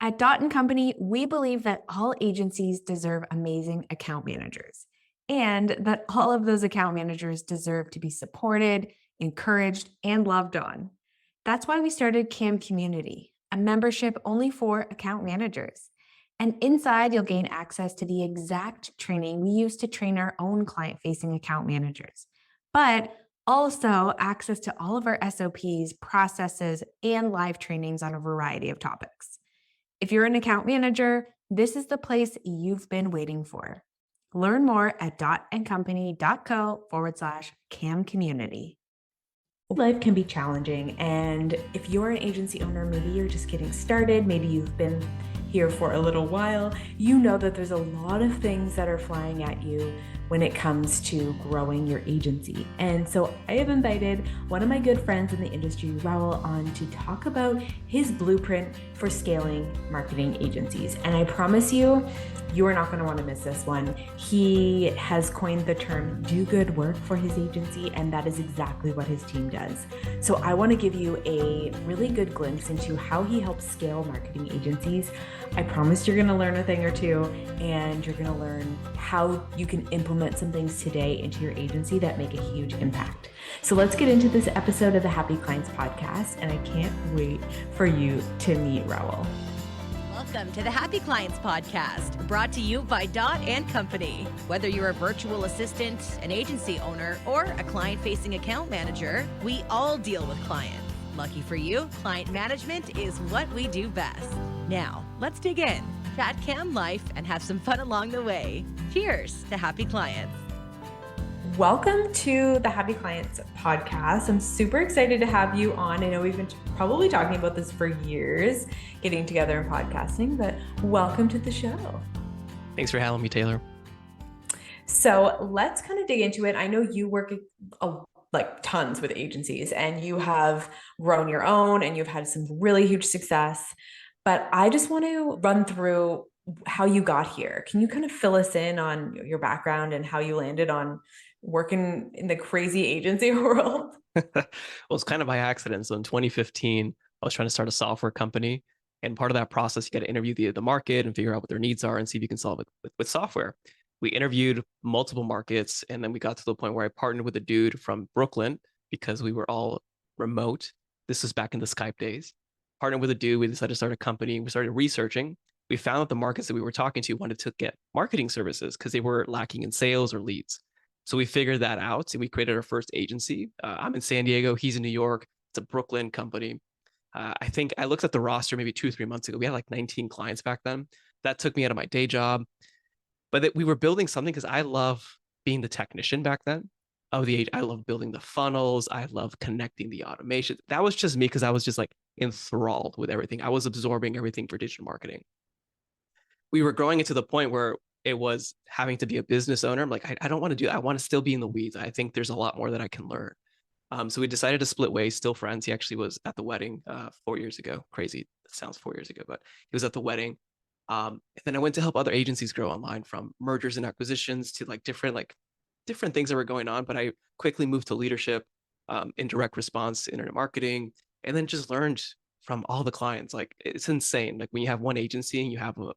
At Dot and Company, we believe that all agencies deserve amazing account managers and that all of those account managers deserve to be supported, encouraged, and loved on. That's why we started CAM Community, a membership only for account managers. And inside, you'll gain access to the exact training we use to train our own client facing account managers, but also access to all of our SOPs, processes, and live trainings on a variety of topics. If you're an account manager, this is the place you've been waiting for. Learn more at dotandcompany.co/CAM community. Life can be challenging, and if you're an agency owner, maybe you're just getting started, maybe you've been here for a little while, you know that there's a lot of things that are flying at you when it comes to growing your agency. And so I have invited one of my good friends in the industry, Raul, on to talk about his blueprint for scaling marketing agencies. And I promise you, you are not going to want to miss this one. He has coined the term do good work for his agency, and that is exactly what his team does. So I want to give you a really good glimpse into how he helps scale marketing agencies. I promise you're going to learn a thing or two, and you're going to learn how you can implement some things today into your agency that make a huge impact. So let's get into this episode of the Happy Clients Podcast, and I can't wait for you to meet Raul. Welcome to the Happy Clients Podcast, brought to you by Dot and Company. Whether you're a virtual assistant, an agency owner, or a client-facing account manager, we all deal with clients. Lucky for you, client management is what we do best. Now, let's dig in, chat cam life, and have some fun along the way. Cheers to Happy Clients. Welcome to the Happy Clients Podcast. I'm super excited to have you on. I know we've been probably talking about this for years, getting together and podcasting, but welcome to the show. Thanks for having me, Taylor. So let's kind of dig into it. I know you work like tons with agencies, and you have grown your own and you've had some really huge success, but I just want to run through how you got here. Can you kind of fill us in on your background and how you landed on working in the crazy agency world? Well, it's kind of by accident. So in 2015, I was trying to start a software company. And part of that process, you got to interview the market and figure out what their needs are and see if you can solve it with software. We interviewed multiple markets, and then we got to the point where I partnered with a dude from Brooklyn because we were all remote. This was back in the Skype days. Partnered with a dude, we decided to start a company. We started researching. We found that the markets that we were talking to wanted to get marketing services because they were lacking in sales or leads. So we figured that out and we created our first agency. I'm in San Diego. He's in New York. It's a Brooklyn company. I think I looked at the roster maybe 2-3 months ago. We had like 19 clients back then. That took me out of my day job. But we were building something because I love being the technician back then. I love building the funnels. I love connecting the automation. That was just me because I was just like enthralled with everything. I was absorbing everything for digital marketing. We were growing it to the point where it was having to be a business owner. I'm like, I don't want to do that. I want to still be in the weeds. I think there's a lot more that I can learn. So we decided to split ways, still friends. He actually was at the wedding 4 years ago. Crazy. It sounds 4 years ago, but he was at the wedding. And then I went to help other agencies grow online, from mergers and acquisitions to different things that were going on. But I quickly moved to leadership, in direct response, internet marketing, and then just learned from all the clients. Like, it's insane. Like, when you have one agency and you have a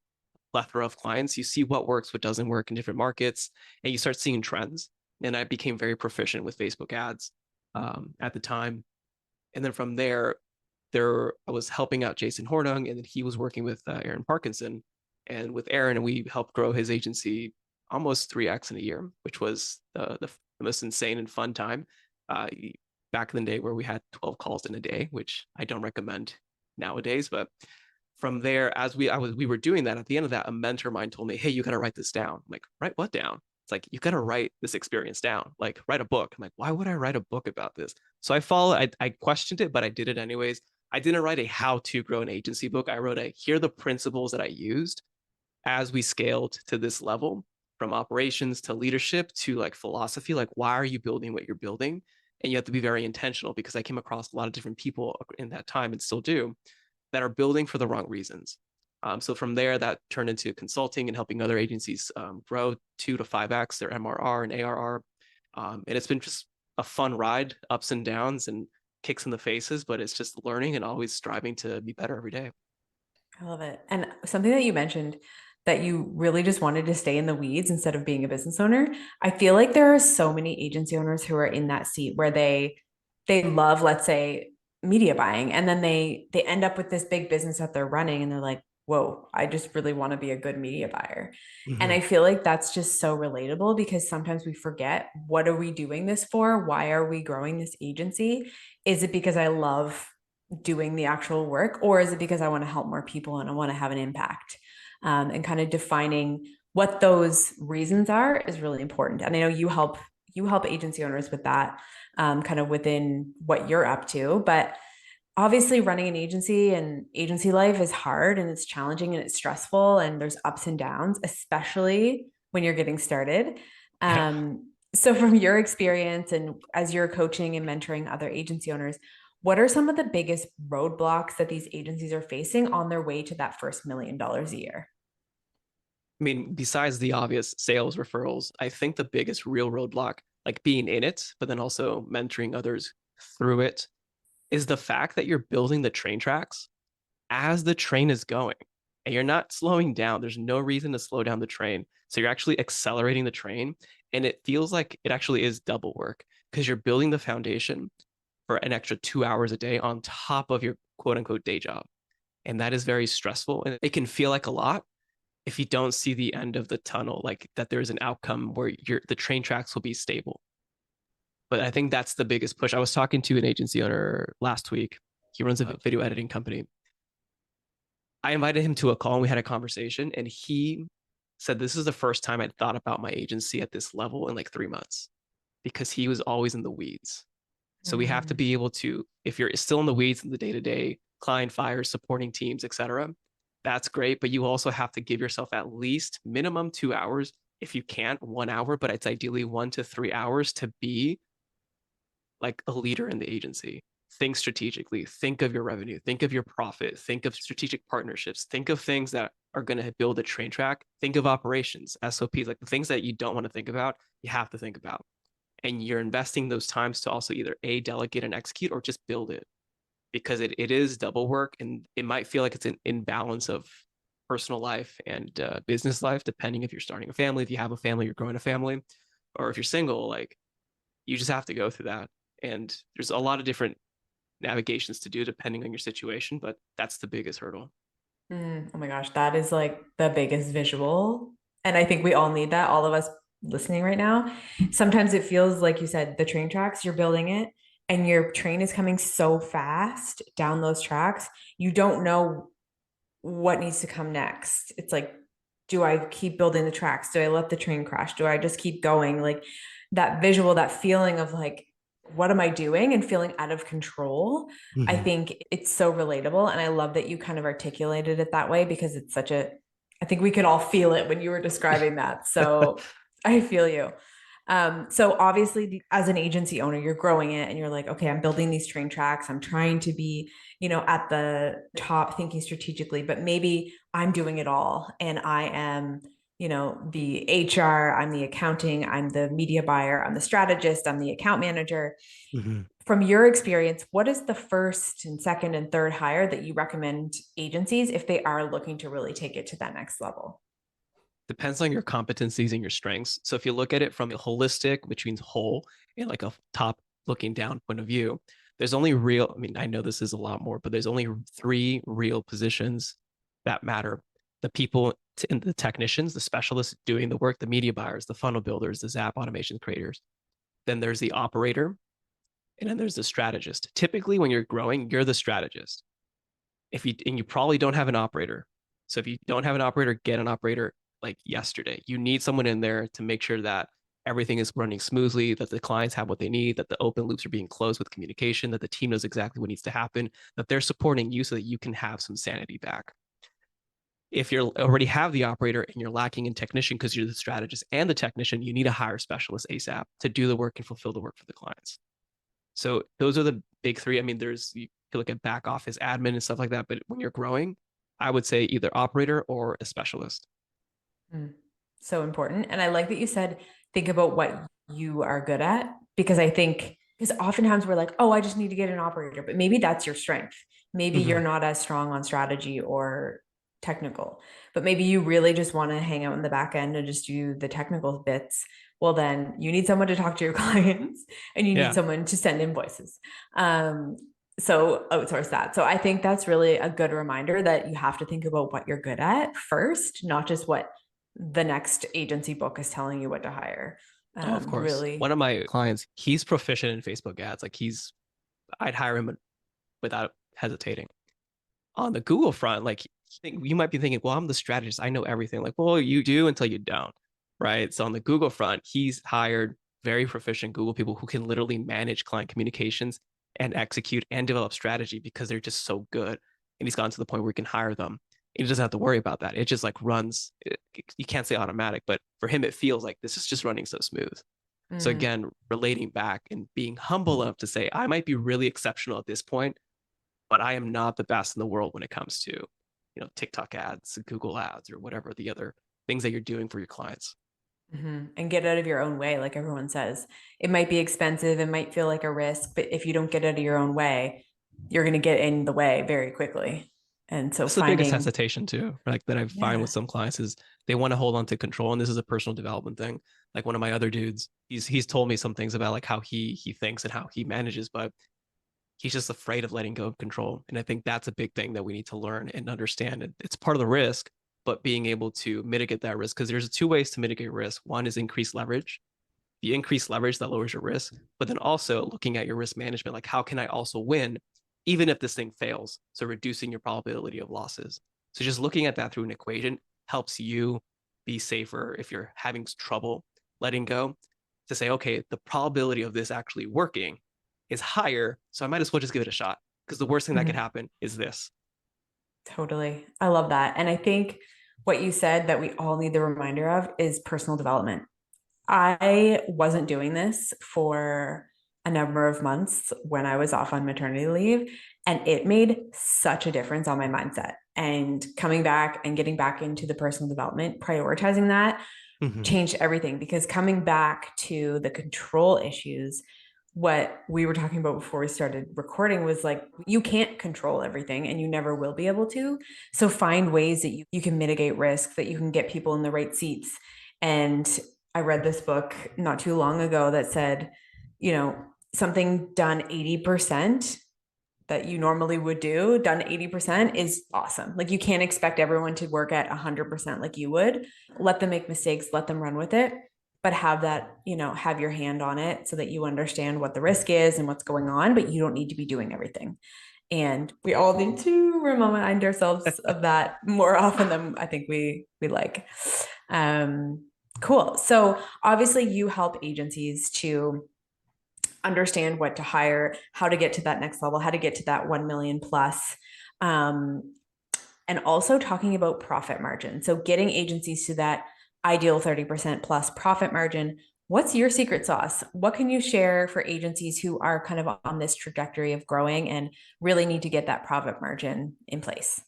plethora of clients, you see what works, what doesn't work in different markets, and you start seeing trends. And I became very proficient with Facebook ads at the time. And then from there, I was helping out Jason Hornung, and then he was working with Aaron Parkinson. And with Aaron, we helped grow his agency almost 3x in a year, which was the most insane and fun time. Back in the day where we had 12 calls in a day, which I don't recommend nowadays. But from there, as we were doing that, at the end of that, a mentor of mine told me, "Hey, you got to write this down." I'm like, "Write what down?" It's like, "You got to write this experience down. Like, write a book." I'm like, "Why would I write a book about this?" So I questioned it, but I did it anyways. I didn't write a how to grow an agency book. I wrote here are the principles that I used as we scaled to this level, from operations to leadership to philosophy. Like, why are you building what you're building? And you have to be very intentional, because I came across a lot of different people in that time, and still do, that are building for the wrong reasons. So from there, that turned into consulting and helping other agencies grow 2 to 5x their MRR and ARR. And it's been just a fun ride, ups and downs and kicks in the faces, but it's just learning and always striving to be better every day. I love it. And something that you mentioned, that you really just wanted to stay in the weeds instead of being a business owner. I feel like there are so many agency owners who are in that seat where they love, let's say, media buying, and then they end up with this big business that they're running and they're like, whoa, I just really want to be a good media buyer. And Mm-hmm. I feel like that's just so relatable because sometimes we forget, what are we doing this for? Why are we growing this agency? Is it because I love doing the actual work, or is it because I want to help more people and I want to have an impact? And kind of defining what those reasons are is really important. And I know you help agency owners with that, kind of within what you're up to. But obviously, running an agency and agency life is hard and it's challenging and it's stressful and there's ups and downs, especially when you're getting started. Yeah. So, from your experience and as you're coaching and mentoring other agency owners, what are some of the biggest roadblocks that these agencies are facing on their way to that first $1 million a year? I mean, besides the obvious sales referrals, I think the biggest real roadblock, like being in it, but then also mentoring others through it, is the fact that you're building the train tracks as the train is going and you're not slowing down. There's no reason to slow down the train. So you're actually accelerating the train. And it feels like it actually is double work because you're building the foundation for an extra 2 hours a day on top of your quote unquote day job. And that is very stressful. And it can feel like a lot if you don't see the end of the tunnel, like that there's an outcome where the train tracks will be stable. But I think that's the biggest push. I was talking to an agency owner last week. He runs a video editing company. I invited him to a call and we had a conversation, and he said this is the first time I'd thought about my agency at this level in like 3 months because he was always in the weeds. So we have to Mm. be able to, if you're still in the weeds in the day to day, client fires, supporting teams, etc., that's great. But you also have to give yourself at least minimum 2 hours. If you can't, 1 hour, but it's ideally 1 to 3 hours to be like a leader in the agency. Think strategically, think of your revenue, think of your profit, think of strategic partnerships, think of things that are going to build a train track, think of operations, SOPs, like the things that you don't want to think about, you have to think about. And you're investing those times to also either A, delegate and execute, or just build it because it is double work and it might feel like it's an imbalance of personal life and business life, depending if you're starting a family, if you have a family, you're growing a family, or if you're single, like you just have to go through that. And there's a lot of different navigations to do depending on your situation, but that's the biggest hurdle. Oh my gosh, that is like the biggest visual. And I think we all need that, all of us listening right now. Sometimes it feels like you said, the train tracks, you're building it, and your train is coming so fast down those tracks, you don't know what needs to come next. It's like, do I keep building the tracks? Do I let the train crash? Do I just keep going? Like that visual, that feeling of like, what am I doing and feeling out of control? I Mm-hmm. think it's so relatable. And I love that you kind of articulated it that way because it's such a, I think we could all feel it when you were describing that. So I feel you. So obviously, as an agency owner, you're growing it and you're like, okay, I'm building these train tracks. I'm trying to be, at the top thinking strategically, but maybe I'm doing it all and I am, the HR, I'm the accounting, I'm the media buyer, I'm the strategist, I'm the account manager. Mm-hmm. From your experience, what is the first and second and third hire that you recommend agencies if they are looking to really take it to that next level? Depends on your competencies and your strengths. So if you look at it from a holistic, which means whole, and like a top looking down point of view, there's only real, I mean, I know this is a lot more, but there's only three real positions that matter. The people and the technicians, the specialists doing the work, the media buyers, the funnel builders, the Zap automation creators. Then there's the operator, and then there's the strategist. Typically, when you're growing, you're the strategist. And you probably don't have an operator. So if you don't have an operator, get an operator like yesterday. You need someone in there to make sure that everything is running smoothly, that the clients have what they need, that the open loops are being closed with communication, that the team knows exactly what needs to happen, that they're supporting you so that you can have some sanity back. If you already have the operator and you're lacking in technician because you're the strategist and the technician, you need to hire specialist ASAP to do the work and fulfill the work for the clients. So those are the big three. I mean, you can look at back office admin and stuff like that, but when you're growing, I would say either operator or a specialist. So important. And I like that you said, think about what you are good at, because I think, because oftentimes we're like, oh, I just need to get an operator, but maybe that's your strength. Maybe you're Mm-hmm. not as strong on strategy or technical, but maybe you really just want to hang out in the back end and just do the technical bits. Well, then you need someone to talk to your clients and you need Yeah. someone to send invoices. So outsource that. So I think that's really a good reminder that you have to think about what you're good at first, not just what the next agency book is telling you what to hire. Oh, of course. One Really. of my clients, he's proficient in Facebook ads. Like I'd hire him without hesitating. On the Google front, like you might be thinking, well, I'm the strategist. I know everything. Like, well, you do until you don't, right? So on the Google front, he's hired very proficient Google people who can literally manage client communications and execute and develop strategy because they're just so good. And he's gotten to the point where he can hire them. He doesn't have to worry about that. It just like runs. You can't say automatic, but for him, it feels like this is just running so smooth. So Mm. again, relating back and being humble enough to say, I might be really exceptional at this point, but I am not the best in the world when it comes to, TikTok ads, Google ads, or whatever the other things that you're doing for your clients. And get out of your own way, like everyone says. It might be expensive, it might feel like a risk, but if you don't get out of your own way, you're going to get in the way very quickly. And so That's the biggest finding, hesitation too, like that I find yeah. with some clients is they want to hold on to control, and this is a personal development thing. Like one of my other dudes, he's told me some things about like how he thinks and how he manages, but he's just afraid of letting go of control. And I think that's a big thing that we need to learn and understand. It's part of the risk, but being able to mitigate that risk, because there's two ways to mitigate risk. One is increase leverage. If you increase leverage, that lowers your risk. But then also looking at your risk management, like how can I also win, even if this thing fails? So reducing your probability of losses. So just looking at that through an equation helps you be safer if you're having trouble letting go, to say, okay, the probability of this actually working is higher. So I might as well just give it a shot, because the worst thing that could Mhm. happen is this. Totally. I love that. And I think what you said that we all need the reminder of is personal development. I wasn't doing this for a number of months when I was off on maternity leave, and it made such a difference on my mindset. And coming back and getting back into the personal development, prioritizing that Mm-hmm. changed everything, because coming back to the control issues, what we were talking about before we started recording was like, you can't control everything and you never will be able to. So find ways that you can mitigate risk, that you can get people in the right seats. And I read this book not too long ago that said, something done 80% that you normally would do done 80% is awesome. Like you can't expect everyone to work at 100% like you would. Let them make mistakes, let them run with it, but have that, have your hand on it so that you understand what the risk is and what's going on, but you don't need to be doing everything. And we all need to remind ourselves of that more often than I think we like. Cool. So obviously you help agencies to understand what to hire, how to get to that next level, how to get to that 1 million plus. And also talking about profit margin. So getting agencies to that ideal 30% plus profit margin. What's your secret sauce? What can you share for agencies who are kind of on this trajectory of growing and really need to get that profit margin in place?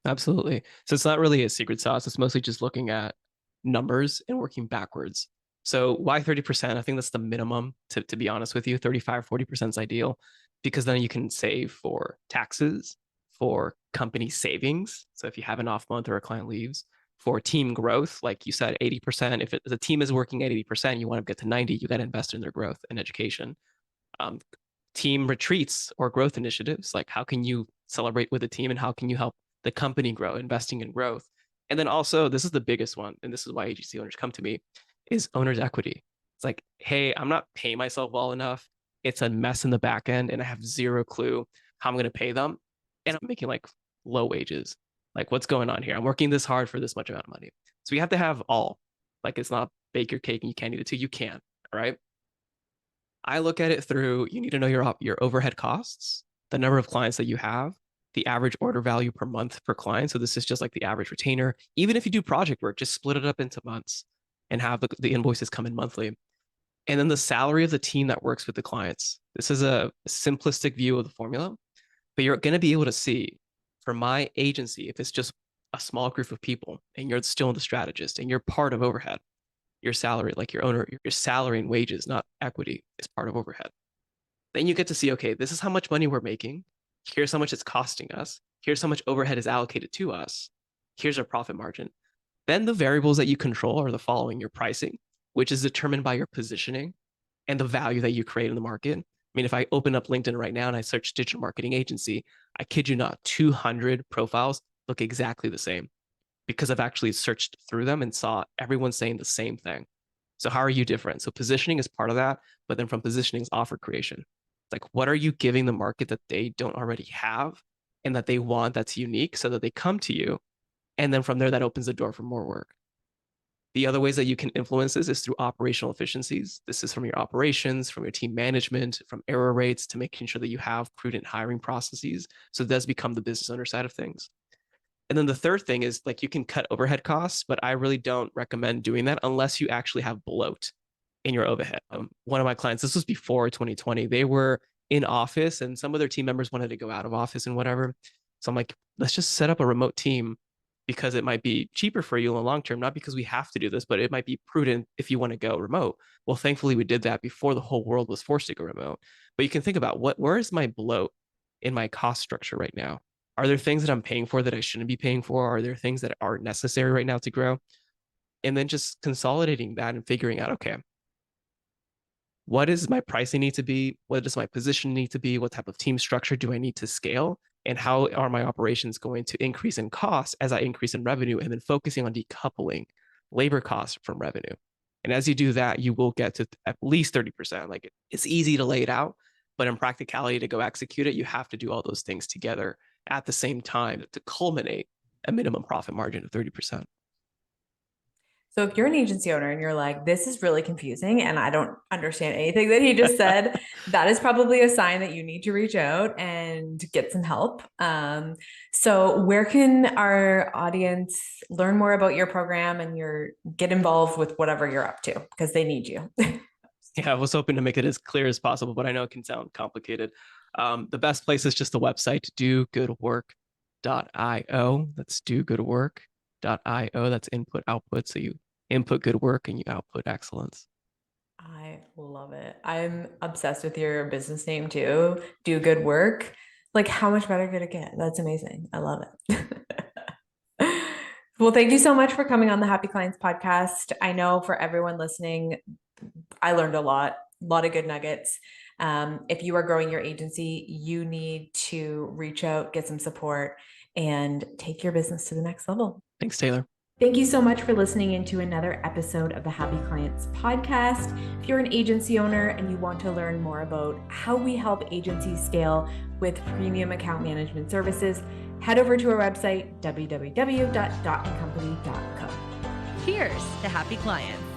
Absolutely. So it's not really a secret sauce. It's mostly just looking at numbers and working backwards. So why 30%? I think that's the minimum, to be honest with you. 35, 40% is ideal, because then you can save for taxes, for company savings. So if you have an off month or a client leaves, for team growth, like you said, 80%. If the team is working at 80%, you want to get to 90, you got to invest in their growth and education. Um, Team retreats or growth initiatives, like how can you celebrate with the team and how can you help the company grow, investing in growth. And then also, this is the biggest one, and this is why agency owners come to me, is owner's equity. It's like, hey, I'm not paying myself well enough. It's a mess in the back end, and I have zero clue how I'm going to pay them. And I'm making like low wages. Like, what's going on here? I'm working this hard for this much amount of money. So we have to have all. Like, it's not bake your cake and you can't eat it too. You can. All right. I look at it through, you need to know your overhead costs, the number of clients that you have, the average order value per month per client. So this is just like the average retainer. Even if you do project work, just split it up into months and have the invoices come in monthly. And then the salary of the team that works with the clients. This is a simplistic view of the formula, but you're going to be able to see, for my agency, if it's just a small group of people and you're still the strategist and you're part of overhead, your salary, like your owner, your salary and wages, not equity, is part of overhead. Then you get to see, okay, this is how much money we're making. Here's how much it's costing us. Here's how much overhead is allocated to us. Here's our profit margin. Then the variables that you control are the following: your pricing, which is determined by your positioning and the value that you create in the market. I mean, if I open up LinkedIn right now and I search digital marketing agency, I kid you not, 200 profiles look exactly the same because I've actually searched through them and saw everyone saying the same thing. So how are you different? So positioning is part of that, but then from positioning is offer creation. It's like, what are you giving the market that they don't already have and that they want that's unique so that they come to you? And then from there, that opens the door for more work. The other ways that you can influence this is through operational efficiencies. This is from your operations, from your team management, from error rates to making sure that you have prudent hiring processes. So it does become the business owner side of things. And then the third thing is like you can cut overhead costs, but I really don't recommend doing that unless you actually have bloat in your overhead. One of my clients, this was before 2020, they were in office and some of their team members wanted to go out of office and whatever. So I'm like, let's just set up a remote team because it might be cheaper for you in the long term, not because we have to do this, but it might be prudent if you want to go remote. Well, thankfully we did that before the whole world was forced to go remote. But you can think about where is my bloat in my cost structure right now? Are there things that I'm paying for that I shouldn't be paying for? Are there things that aren't necessary right now to grow? And then just consolidating that and figuring out, okay, what does my pricing need to be? What does my position need to be? What type of team structure do I need to scale? And how are my operations going to increase in cost as I increase in revenue? And then focusing on decoupling labor costs from revenue. And as you do that, you will get to at least 30%. Like it's easy to lay it out, but in practicality to go execute it, you have to do all those things together at the same time to culminate a minimum profit margin of 30%. So if you're an agency owner and you're like, this is really confusing and I don't understand anything that he just said, that is probably a sign that you need to reach out and get some help. So where can our audience learn more about your program and get involved with whatever you're up to? Because they need you. Yeah, I was hoping to make it as clear as possible, but I know it can sound complicated. The best place is just the website, dogoodwork.io. That's dogoodwork.io. That's input output. So you input good work and you output excellence. I love it. I'm obsessed with your business name too. Do good work. Like, how much better could it get? That's amazing. I love it. Well, thank you so much for coming on the Happy Clients podcast. I know for everyone listening, I learned a lot of good nuggets. If you are growing your agency, you need to reach out, get some support, and take your business to the next level. Thanks, Taylor. Thank you so much for listening into another episode of the Happy Clients podcast. If you're an agency owner and you want to learn more about how we help agencies scale with premium account management services, head over to our website, www.dotandcompany.co. Here's to happy clients.